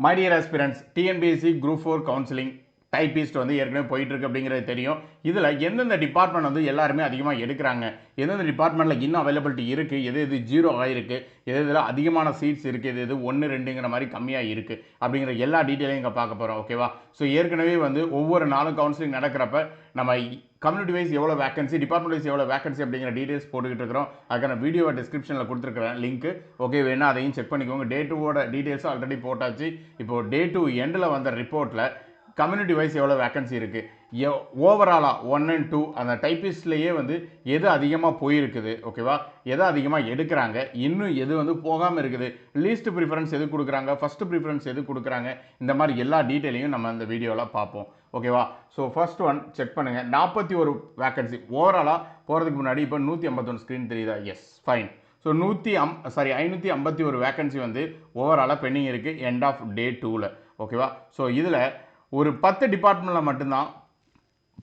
My dear aspirants, TNPSC group 4 counselling typist வந்து ஏற்கனவே போயிட்டு இருக்கு அப்படிங்கிறது தெரியும். இதில் எந்தெந்த டிபார்ட்மெண்ட் வந்து எல்லாருமே அதிகமாக எடுக்கிறாங்க, எந்தெந்த டிபார்ட்மெண்ட்டில் இன்னும் அவைலபிலிட்டி இருக்குது, எது எது ஜீரோ ஆகிருக்கு, எது இதில் அதிகமான சீட்ஸ் இருக்குது, எது எது 1 2ங்கிற மாதிரி கம்மியாக இருக்குது அப்படிங்கிற எல்லா டீட்டெயிலையும் இங்கே பார்க்க போகிறோம். ஓகேவா? ஸோ ஏற்கனவே வந்து ஒவ்வொரு நாளும் கவுன்சிலிங் நடக்கிறப்ப நம்ம கம்யூனிட்டி வைஸ் எவ்வளோ வேகன்சி, டிபார்ட்மெண்ட் வைஸ் எவ்வளோ வேகன்சி அப்படிங்கிற டீட்டெயில்ஸ் போட்டுக்கிட்டு இருக்கிறோம். அதுக்கான வீடியோவை டிஸ்கிரிப்ஷனில் கொடுத்துருக்கிறேன் லிங்க். ஓகே, வேணா அதையும் செக் பண்ணிக்கோங்க. டே 2வோட டீட்டெயில்ஸும் ஆல்ரெடி போட்டாச்சு. இப்போ டே 2 எண்டில் வந்த ரிப்போர்ட்டில் கம்யூனிட்டி வைஸ் எவ்வளோ வேகன்சி இருக்குது, ஓவராலாக 1 and 2 அந்த டைப்பிஸ்ட்லேயே வந்து எது அதிகமாக போயிருக்குது, ஓகேவா, எதை அதிகமாக எடுக்கிறாங்க, இன்னும் எது வந்து போகாமல் இருக்குது, லீஸ்ட் ப்ரிஃபரன்ஸ் எது கொடுக்குறாங்க, ஃபஸ்ட்டு ப்ரிஃபரன்ஸ் எது கொடுக்குறாங்க, இந்த மாதிரி எல்லா டீட்டெயிலையும் நம்ம இந்த வீடியோவில் பார்ப்போம். ஓகேவா? ஸோ ஃபர்ஸ்ட் ஒன் செக் பண்ணுங்கள். 41 வேகன்சி ஓவராலாக போகிறதுக்கு முன்னாடி இப்போ 151 ஸ்க்ரீன் தெரியுதா? S, fine. ஸோ 551 வேகன்சி வந்து ஓவராலாக பெண்டிங் இருக்குது எண்ட் ஆஃப் டே 2ல். ஓகேவா? ஸோ இதில் ஒரு 10 டிபார்ட்மெண்ட்டில் மட்டும்தான்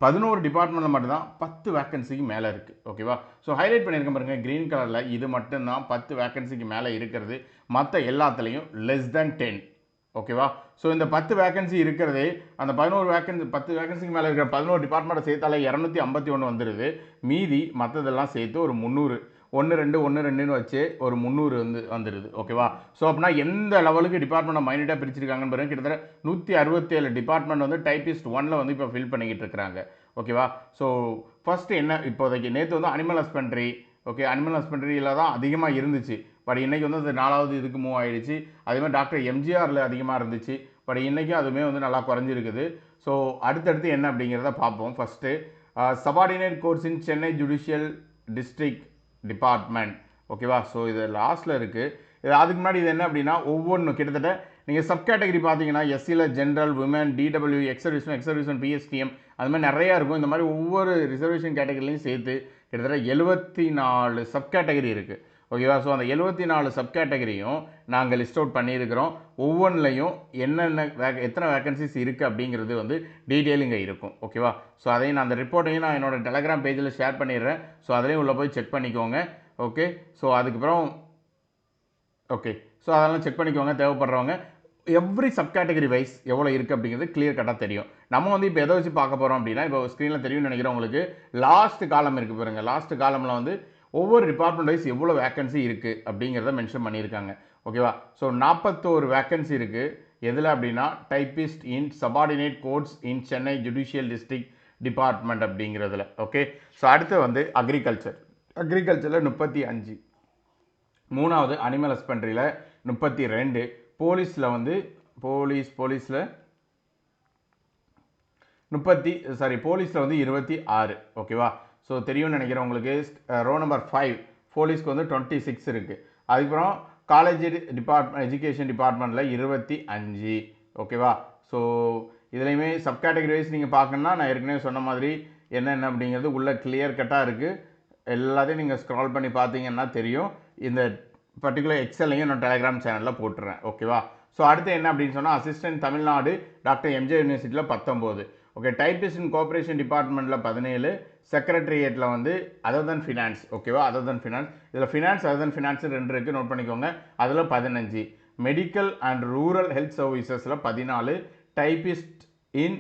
11 டிபார்ட்மெண்ட்டில் மட்டும்தான் 10 வேகன்சிக்கு மேலே இருக்குது. ஓகேவா? ஸோ ஹைலைட் பண்ணியிருக்க பாருங்க க்ரீன் கலரில், இது மட்டும்தான் 10 வேகன்சிக்கு மேலே இருக்கிறது. மற்ற எல்லாத்துலேயும் லெஸ் தேன் 10. ஓகேவா? ஸோ இந்த 10 வேகன்சி இருக்கிறதே அந்த 10 வேகன்சிக்கு மேலே இருக்கிற 11 டிபார்ட்மெண்ட்டை சேர்த்தாலே 251 வந்துடுது. மீதி மற்றதெல்லாம் சேர்த்து ஒரு 300 1 2ன்னு வச்சு ஒரு 300 வந்துடுது. ஓகேவா? ஸோ அப்படின்னா எந்த லெவலுக்கு டிபார்ட்மெண்ட்டை மைனட்டாக பிரிச்சிருக்காங்கன்னு பாருங்க. கிட்டத்தட்ட 167 டிபார்ட்மெண்ட் வந்து டைப்பிஸ்ட் 1ல் வந்து இப்போ ஃபில் பண்ணிக்கிட்டு இருக்கிறாங்க. ஓகேவா? ஸோ ஃபஸ்ட்டு என்ன, இப்போதைக்கு நேற்று வந்து அனிமல் ஹஸ்பண்ட்ரி, ஓகே, அனிமல் ஹஸ்பண்ட்ரியில் தான் அதிகமாக இருந்துச்சு. பட் இன்றைக்கி வந்து அது 4வது இதுக்கு மூவ் ஆகிடுச்சு. அதேமாதிரி டாக்டர் எம்ஜிஆரில் அதிகமாக இருந்துச்சு. பட் இன்றைக்கும் அதுவுமே வந்து நல்லா குறைஞ்சிருக்குது. ஸோ அடுத்தடுத்து என்ன அப்படிங்கிறத பார்ப்போம். ஃபஸ்ட்டு சபார்டினேட் கோர்ஸ் இன் சென்னை ஜுடிஷியல் டிஸ்ட்ரிக்ட் டிபார்ட்மெண்ட். ஓகேவா? ஸோ இது லாஸ்ட்டில் இருக்குது. இது அதுக்கு முன்னாடி இது என்ன அப்படின்னா ஒவ்வொன்றும் கிட்டத்தட்ட நீங்கள் சப் கேட்டகரி பார்த்தீங்கன்னா எஸ்சியில் ஜென்ரல், விமன், டிடபிள்யூ, எக்ஸர்விஸ்மன், பிஎஸ்டிஎம், அது மாதிரி நிறையா இருக்கும். இந்த மாதிரி ஒவ்வொரு ரிசர்வேஷன் கேட்டகரிலையும் சேர்த்து கிட்டத்தட்ட 74 சப் கேட்டகரி இருக்குது. ஓகேவா? ஸோ அந்த 74 சப் கேட்டகரியும் நாங்கள் லிஸ்ட் அவுட் பண்ணியிருக்கிறோம். ஒவ்வொன்றிலையும் என்னென்ன எத்தனை வேகன்சிஸ் இருக்குது அப்படிங்கிறது வந்து டீட்டெயில் இங்கே இருக்கும். ஓகேவா? ஸோ அதையும் நான் அந்த ரிப்போர்ட்டையும் நான் என்னோடய டெலகிராம் பேஜில் ஷேர் பண்ணிடுறேன். ஸோ அதிலையும் உள்ளே போய் செக் பண்ணிக்கோங்க. ஓகே, ஸோ அதுக்கப்புறம் ஓகே, ஸோ அதெல்லாம் செக் பண்ணிக்கோங்க தேவைப்படுறவங்க. எவ்ரி சப் கேட்டகரி வைஸ் எவ்வளோ இருக்குது அப்படிங்கிறது கிளியர் கட்டாக தெரியும். நம்ம வந்து இப்போ எதை வச்சு பார்க்க போகிறோம் அப்படின்னா, இப்போ ஸ்க்ரீனில் தெரியும்னு நினைக்கிறேன் உங்களுக்கு. லாஸ்ட் காலம் இருக்குது பாருங்கள். லாஸ்ட் காலமில் வந்து ஒவ்வொரு டிபார்ட்மெண்ட் வைஸ் எவ்வளோ வேகன்சி இருக்குது அப்படிங்கிறத மென்ஷன் பண்ணியிருக்காங்க. ஓகேவா? ஸோ 41 வேகன்சி இருக்குது. எதில் அப்படின்னா typist in subordinate courts in Chennai judicial district department அப்படிங்கிறதுல. ஓகே, ஸோ அடுத்து வந்து அக்ரிகல்ச்சரில் 35, மூணாவது அனிமல் ஹஸ்பண்ட்ரியில் 32, போலீஸில் வந்து போலீஸில் வந்து 26. ஓகேவா? ஸோ தெரியும்னு நினைக்கிறேன் உங்களுக்கு. ரோ நம்பர் 5 போலீஸ்க்கு வந்து 26 இருக்குது. அதுக்கப்புறம் காலேஜ் எஜுகேஷன் டிபார்ட்மெண்ட்டில் 25. ஓகேவா? ஸோ இதுலேயுமே சப் கேட்டகரி வைஸ் நீங்கள் பார்க்கணுன்னா நான் ஏற்கனவே சொன்ன மாதிரி என்னென்ன அப்படிங்கிறது உள்ளே கிளியர் கட்டாக இருக்குது. எல்லாத்தையும் நீங்கள் ஸ்க்ரால் பண்ணி பார்த்தீங்கன்னா தெரியும். இந்த பர்டிகுலர் எக்ஸலையும் நான் டெலிகிராம் சேனலில் போட்டுறேன். ஓகேவா? ஸோ அடுத்து என்ன அப்படின்னு சொன்னால் அசிஸ்டன்ட் தமிழ்நாடு டாக்டர் எம்ஜிஆர் யூனிவர்சிட்டியில் 19. ஓகே, டைப்பிஸ்ட் இன் கோஆப்ரேஷன் டிபார்ட்மெண்ட்டில் 17, செக்ரட்டரியேட்டில் வந்து அதர் தன் ஃபினான்ஸ். ஓகேவா? அதர் தன் ஃபினான்ஸ், இதில் ஃபினான்ஸ் அதர் தன் ஃபினான்ஸ் 2 இருக்குது, நோட் பண்ணிக்கோங்க. அதில் 15. மெடிக்கல் அண்ட் ரூரல் ஹெல்த் சர்வீசஸில் 14, typist in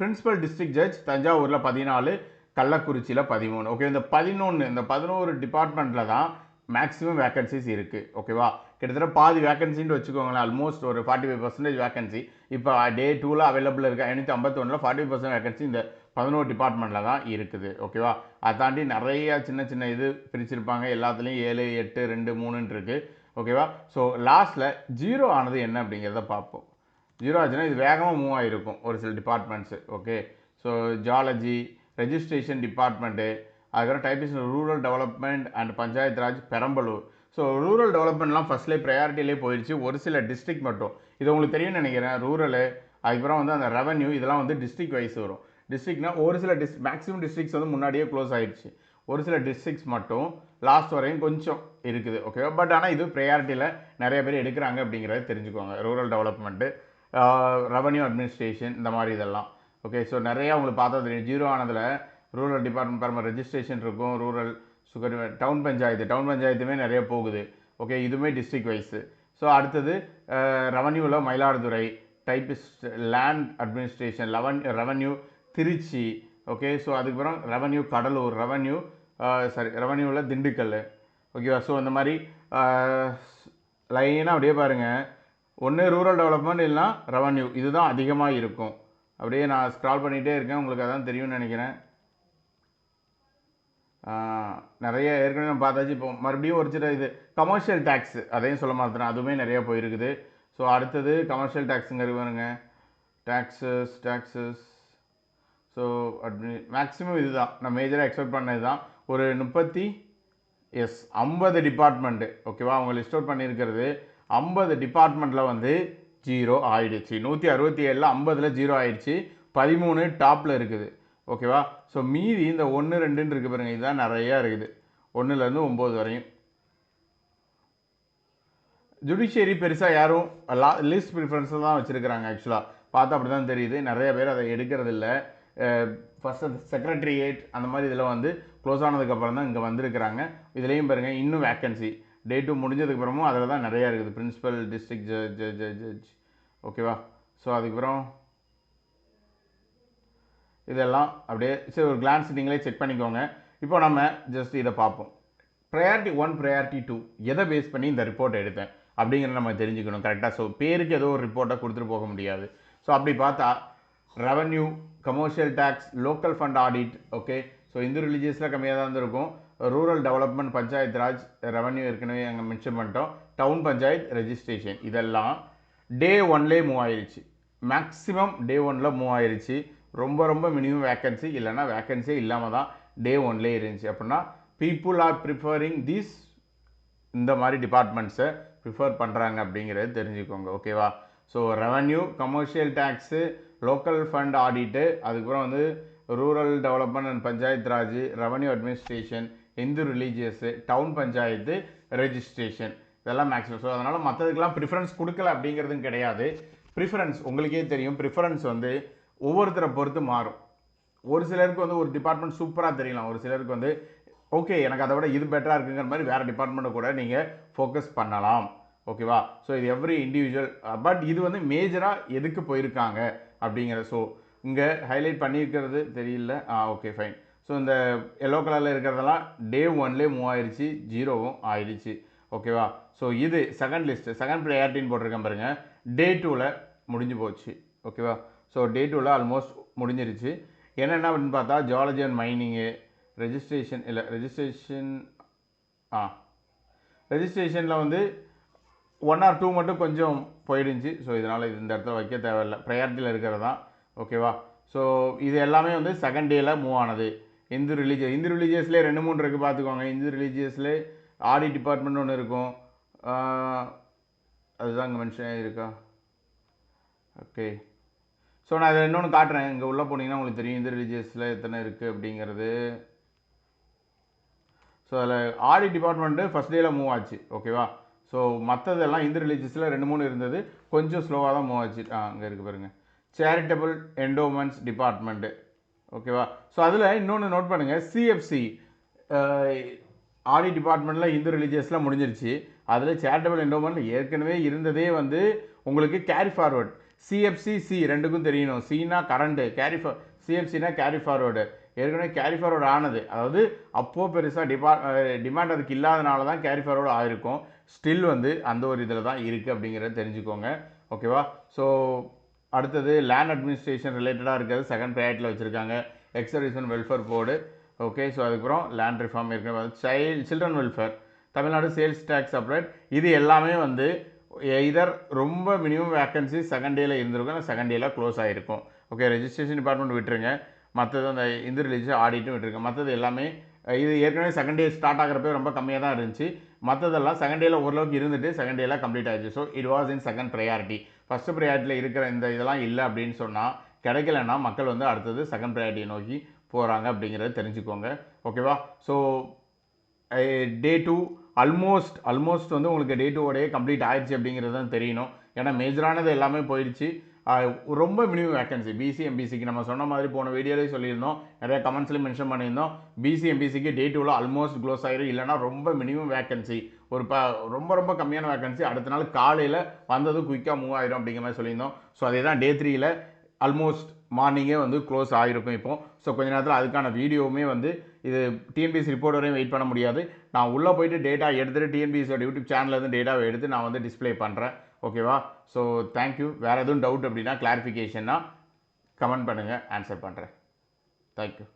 principal district judge தஞ்சாவூரில் 14, கள்ளக்குறிச்சியில் 13. ஓகே, இந்த 11 டிபார்ட்மெண்ட்டில் தான் மேக்ஸிமம் வேகன்சிஸ் இருக்குது. ஓகேவா? கிட்டத்தட்ட பாதி வேகன்சின்னு வச்சுக்கோங்களேன். ஆல்மோஸ்ட் ஒரு 45% வேகன்சி இப்போ டே 2ல் அவைலபிள் இருக்குது. 551ல் 40% வேகன்சி இந்த 11 டிபார்ட்மெண்ட்டில் தான் இருக்குது. ஓகேவா? அதை தாண்டி நிறையா சின்ன இது பிரிச்சிருப்பாங்க. எல்லாத்துலேயும் 7, 8, 2, 3 இருக்குது. ஓகேவா? ஸோ லாஸ்ட்டில் ஜீரோ ஆனது என்ன அப்படிங்கிறத பார்ப்போம். ஜீரோ ஆச்சுன்னா இது வேகமாக மூவ் ஆகிருக்கும் ஒரு சில departments. Okay, so geology, registration department, அதுக்கப்புறம் typist rural development and Panchayat Raj Perambalur. So rural டெவலப்மெண்ட்லாம் ஃபஸ்ட்லேயே ப்ரையாரிட்டிலே போயிடுச்சு. ஒரு சில டிஸ்ட்ரிக்ட் மட்டும், இது உங்களுக்கு தெரியும்னு நினைக்கிறேன். ரூரலு, அதுக்கப்புறம் வந்து அந்த ரெவன்யூ, இதெல்லாம் வந்து டிஸ்ட்ரிக்ட் வைஸ் வரும். டிஸ்ட்ரிக்ட்னா ஒரு சில மேக்ஸிமம் டிஸ்ட்ரிக்ட்ஸ் வந்து முன்னாடியே க்ளோஸ் ஆகிடுச்சு. ஒரு சில டிஸ்ட்ரிக்ட்ஸ் மட்டும் லாஸ்ட் வரையும் கொஞ்சம் இருக்குது. ஓகேவா? பட் ஆனால் இது ப்ரையாரிட்டியில் நிறைய பேர் எடுக்கிறாங்க அப்படிங்கிறத தெரிஞ்சுக்கோங்க. ரூரல் டெவலப்மெண்ட்டு, ரெவன்யூ அட்மினிஸ்ட்ரேஷன், இந்த மாதிரி இதெல்லாம். ஓகே, ஸோ நிறையா உங்களுக்கு பார்த்தா தெரியும். ஜீரோ ஆனதில் ரூரல் டிபார்ட்மெண்ட் பரம ரெஜிஸ்ட்ரேஷன் இருக்கும், ரூரல் சுகர், டவுன் பஞ்சாயத்துமே நிறைய போகுது. ஓகே, இதுவுமே டிஸ்ட்ரிக்ட் வைஸு. ஸோ அடுத்தது ரெவன்யூவில் Mayiladuthurai, typist land administration revenue Trichy. Okay, so அதுக்கப்புறம் ரெவன்யூ கடலூர், ரெவன்யூவில் திண்டுக்கல். ஓகேவா, ஸோ இந்த மாதிரி லைனாக அப்படியே பாருங்கள். ஒன்று ரூரல் டெவலப்மெண்ட் இல்லைனா ரெவன்யூ, இதுதான் அதிகமாக இருக்கும். அப்படியே நான் ஸ்க்ரால் பண்ணிகிட்டே இருக்கேன், உங்களுக்கு அதான் தெரியும்னு நினைக்கிறேன். நிறைய ஏற்கனவே நம்ம பார்த்தாச்சு. இப்போ மறுபடியும் ஒரு சில இது கமர்ஷியல் டேக்ஸ், அதையும் சொல்ல மாட்டேன், அதுவுமே நிறையா போயிருக்குது. ஸோ அடுத்தது கமர்ஷியல் டேக்ஸுங்கிறது பாருங்க, டேக்ஸஸ். ஸோ மேக்ஸிமம் இதுதான் நான் மேஜராக எக்ஸ்பெக்ட் பண்ணது தான். ஒரு 50 டிபார்ட்மெண்ட்டு. ஓகேவா, அவங்க லிஸ்ட் அவுட் பண்ணியிருக்கிறது 50 டிபார்ட்மெண்ட்டில் வந்து 0 ஆயிடுச்சு. 167ல் 50ல் 0 ஆயிடுச்சு. 13 டாப்பில் இருக்குது. ஓகேவா, ஸோ மீதி இந்த 1, 2ன்னு இருக்குது பாருங்கள், இதுதான் நிறையா இருக்குது. 1லேருந்து 9 வரையும். ஜுடிஷியரி பெருசாக யாரும் லிஸ்ட் ப்ரிஃபரன்ஸில் தான் வச்சுருக்கிறாங்க. ஆக்சுவலாக பார்த்தா அப்படி தான் தெரியுது. நிறைய பேர் அதை எடுக்கிறதில்ல. ஃபஸ்ட் அந்த செக்ரட்டரியேட் அந்த மாதிரி இதில் வந்து க்ளோஸ் ஆனதுக்கப்புறம் தான் இங்கே வந்திருக்கிறாங்க. இதுலேயும் பாருங்கள், இன்னும் வேக்கன்சி டே 2 முடிஞ்சதுக்கப்புறமும் அதில் தான் நிறையா இருக்குது. Principal, district judge. ஓகேவா, ஸோ அதுக்கப்புறம் இதெல்லாம் அப்படியே சரி ஒரு கிளான்ஸ் நீங்களே செக் பண்ணிக்கோங்க. இப்போ நம்ம ஜஸ்ட் இதை பார்ப்போம். ப்ரையாரிட்டி 1, ப்ரையாரிட்டி 2 எதை பேஸ் பண்ணி இந்த ரிப்போர்ட் எடுத்தேன் அப்படிங்கிறத நம்ம தெரிஞ்சுக்கணும் கரெக்டாக. ஸோ பேருக்கு ஏதோ ஒரு ரிப்போர்ட்டை கொடுத்துட்டு போக முடியாது. ஸோ அப்படி பார்த்தா revenue, commercial tax, local fund audit. Okay, so Hindu ரிலீஜியஸில் கம்மியாக தான் இருந்திருக்கும். Rural development, Panchayat Raj, revenue ஏற்கனவே அங்கே மென்ஷன் பண்ணிட்டோம். டவுன் பஞ்சாயத்து, ரெஜிஸ்ட்ரேஷன், இதெல்லாம் டே 1லேயே மூவ் ஆயிடுச்சு. மேக்ஸிமம் டே 1ல் மூவ் ஆயிடுச்சு. ரொம்ப மினிமம் வேக்கன்சி இல்லைனா வேக்கன்சியே இல்லாமல் தான் டே 1லேயே இருந்துச்சு. அப்படின்னா பீப்புள் ஆர் ப்ரிஃபரிங் தீஸ், இந்த மாதிரி டிபார்ட்மெண்ட்ஸை ப்ரிஃபர் பண்ணுறாங்க அப்படிங்கிறது தெரிஞ்சுக்கோங்க. ஓகேவா, so revenue, commercial tax, local fund audit, அதுக்கப்புறம் வந்து rural development and Panchayat Raj, revenue administration, Hindu religious, town panchayat, registration, இதெல்லாம் மேக்ஸிமம். ஸோ அதனால் மற்றதுக்கெல்லாம் ப்ரிஃபரன்ஸ் கொடுக்கல அப்படிங்கிறதும் கிடையாது. ப்ரிஃபரன்ஸ் உங்களுக்கே தெரியும், ப்ரிஃபரன்ஸ் வந்து ஒவ்வொருத்தரை பொறுத்து மாறும். ஒரு சிலருக்கு வந்து ஒரு டிபார்ட்மெண்ட் சூப்பராக தெரியலாம், ஒரு சிலருக்கு வந்து ஓகே எனக்கு அதை விட இது பெட்டராக இருக்குங்கிற மாதிரி வேறு டிபார்ட்மெண்ட்டை கூட நீங்கள் ஃபோக்கஸ் பண்ணலாம். ஓகேவா, ஸோ இது எவ்ரி இண்டிவிஜுவல். பட் இது வந்து மேஜராக எதுக்கு போயிருக்காங்க அப்படிங்கிற. ஸோ இங்கே ஹைலைட் பண்ணியிருக்கிறது தெரியல. Okay fine. ஸோ இந்த எல்லோ கலரில் இருக்கிறதெல்லாம் டே 1லே மூவ் ஆயிடுச்சு, 0வும் ஆயிடுச்சு. ஓகேவா, ஸோ இது செகண்ட் லிஸ்ட்டு, செகண்ட் ப்ரையாரிட்டின்னு போட்டிருக்கேன் பாருங்கள். டே 2ல் முடிஞ்சு போச்சு. ஓகேவா, ஸோ டே 2ல் ஆல்மோஸ்ட் முடிஞ்சிருச்சு. என்னென்ன அப்படின்னு பார்த்தா ஜியாலஜி அண்ட் மைனிங்கு, ரெஜிஸ்ட்ரேஷனில் வந்து 1 or 2 மட்டும் கொஞ்சம் போயிடுச்சு. ஸோ இதனால் இது இந்த இடத்துல வைக்க தேவையில்லை, ப்ரையாரிட்டியில் இருக்கிறது தான். ஓகேவா, ஸோ இது எல்லாமே வந்து செகண்ட் டேயில் மூவ் ஆனது. இந்து ரிலீஜியஸ்லேயே 2-3 இருக்குது பார்த்துக்கோங்க. இந்து ரிலீஜியஸ்லேயே ஆடிட் டிபார்ட்மெண்ட் ஒன்று இருக்கும், அதுதான் இங்கே மென்ஷன் இருக்கா. ஓகே, ஸோ நான் இதை இன்னொன்று காட்டுறேன். இங்கே உள்ளே போனீங்கன்னா உங்களுக்கு தெரியும் இந்து ரிலீஜியஸில் எத்தனை இருக்குது அப்படிங்கிறது. ஸோ அதில் ஆடிட் டிபார்ட்மெண்ட்டு ஃபஸ்ட் டேயில் மூவ் ஆச்சு. ஓகேவா, ஸோ மற்றதெல்லாம் இந்து ரிலீஜியஸில் 2-3 இருந்தது, கொஞ்சம் ஸ்லோவாக தான் மூவ் ஆச்சு. அங்கே இருக்குது பாருங்கள், சேரிட்டபிள் என்டோமெண்ட்ஸ் டிபார்ட்மெண்ட்டு. ஓகேவா, ஸோ அதில் இன்னொன்று நோட் பண்ணுங்கள், சிஎஃப்சி ஆடிட் டிபார்ட்மெண்ட்டில் இந்து ரிலீஜியஸில் முடிஞ்சிருச்சு. அதில் சேரிட்டபிள் என்டோமெண்ட் ஏற்கனவே இருந்ததே வந்து உங்களுக்கு கேரி ஃபார்வர்ட். சிஎஃப்சி ரெண்டுக்கும் தெரியணும். சினா கரண்ட்டு, சிஎஃப்சினா கேரி ஃபார்வர்டு. ஏற்கனவே கேரி ஃபார்வர்டு ஆனது, அதாவது அப்போது பெருசாக டிமாண்ட் அதுக்கு இல்லாதனால தான் கேரி ஃபார்வர்டு ஆகிருக்கும். ஸ்டில் வந்து அந்த ஒரு இதில் தான் இருக்குது அப்படிங்கிறத தெரிஞ்சுக்கோங்க. ஓகேவா, ஸோ அடுத்தது லேண்ட் அட்மினிஸ்ட்ரேஷன் ரிலேட்டடாக இருக்கிறது செகண்ட் ப்ரையாரிட்டியில் வச்சுருக்காங்க. Ex service and welfare board. Okay, so அதுக்கப்புறம் லேண்ட் ரிஃபார்ம் ஏற்கனவே, children welfare, Tamil Nadu sales tax appellate. இது எல்லாமே வந்து இதர் ரொம்ப மினிமம் வேக்கன்சி செகண்ட் டேயில் இருந்திருக்கும், இல்லை செகண்ட் டேயில் க்ளோஸ் ஆகிருக்கும். ஓகே, ரெஜிஸ்ட்ரேஷன் டிபார்ட்மெண்ட் விட்டுருங்க, மற்றது அந்த இந்து ரிலீஜியஸ் ஆடிட்டும் விட்டுருங்க. மற்றது எல்லாமே இது ஏற்கனவே செகண்ட் டே ஸ்டார்ட் ஆகிறப்ப ரொம்ப கம்மியாக தான் இருந்துச்சு. மற்றதெல்லாம் செகண்ட் டேயில் ஓரளவுக்கு இருந்துட்டு செகண்ட் டேயில் கம்ப்ளீட் ஆகிடுச்சு. So it was in second priority. First ப்ரையாரிட்டியில் இருக்கிற இந்த இதெல்லாம் இல்லை அப்படின்னு சொன்னால், கிடைக்கலன்னா மக்கள் வந்து அடுத்தது செகண்ட் ப்ரையாரிட்டியை நோக்கி போகிறாங்க அப்படிங்கிறத தெரிஞ்சுக்கோங்க. ஓகேவா, ஸோ டே 2 ஆல்மோஸ்ட் வந்து உங்களுக்கு டே 2 கம்ப்ளீட் ஆயிடுச்சு அப்படிங்கிறது தான் தெரியணும். ஏன்னா மேஜரானது எல்லாமே போயிடுச்சு. ரொம்ப மினிமம் வேக்கன்சி பிசி எம்பிசிக்கு நம்ம சொன்ன மாதிரி போன வீடியோலேயே சொல்லியிருந்தோம், நிறைய கமெண்ட்ஸ்லேயும் மென்ஷன் பண்ணியிருந்தோம். பிசி எம்பிசிக்கு டே 2ல் ஆல்மோஸ்ட் க்ளோஸ் ஆகிடும், இல்லைனா ரொம்ப மினிமம் வேக்கன்சி ஒரு ரொம்ப ரொம்ப கம்மியான வேகன்சி அடுத்த நாள் காலையில் வந்ததும் குயிக்காக மூவ் ஆயிரும் அப்படிங்கிற மாதிரி சொல்லியிருந்தோம். ஸோ அதே தான் டே 3ல் ஆல்மோஸ்ட் மார்னிங்கே வந்து க்ளோஸ் ஆகிருக்கும் இப்போ. ஸோ கொஞ்ச நேரத்தில் அதுக்கான வீடியோவுமே வந்து இது டிஎன்பிஎஸ்சி ரிப்போர்ட் வரையும் வெயிட் பண்ண முடியாது. நான் உள்ளே போயிட்டு டேட்டா எடுத்துகிட்டு டிஎன்பிஎஸ்சியோட யூடியூப் சேனல்லேருந்து டேட்டாவை எடுத்து நான் வந்து டிஸ்பிளே பண்ணுறேன். ஓகேவா? So thank you. வேறு எதுவும் டவுட் அப்படின்னா கிளாரிஃபிகேஷன்னா கமெண்ட் பண்ணுங்கள், ஆன்சர் பண்ணுறேன். தேங்க்யூ.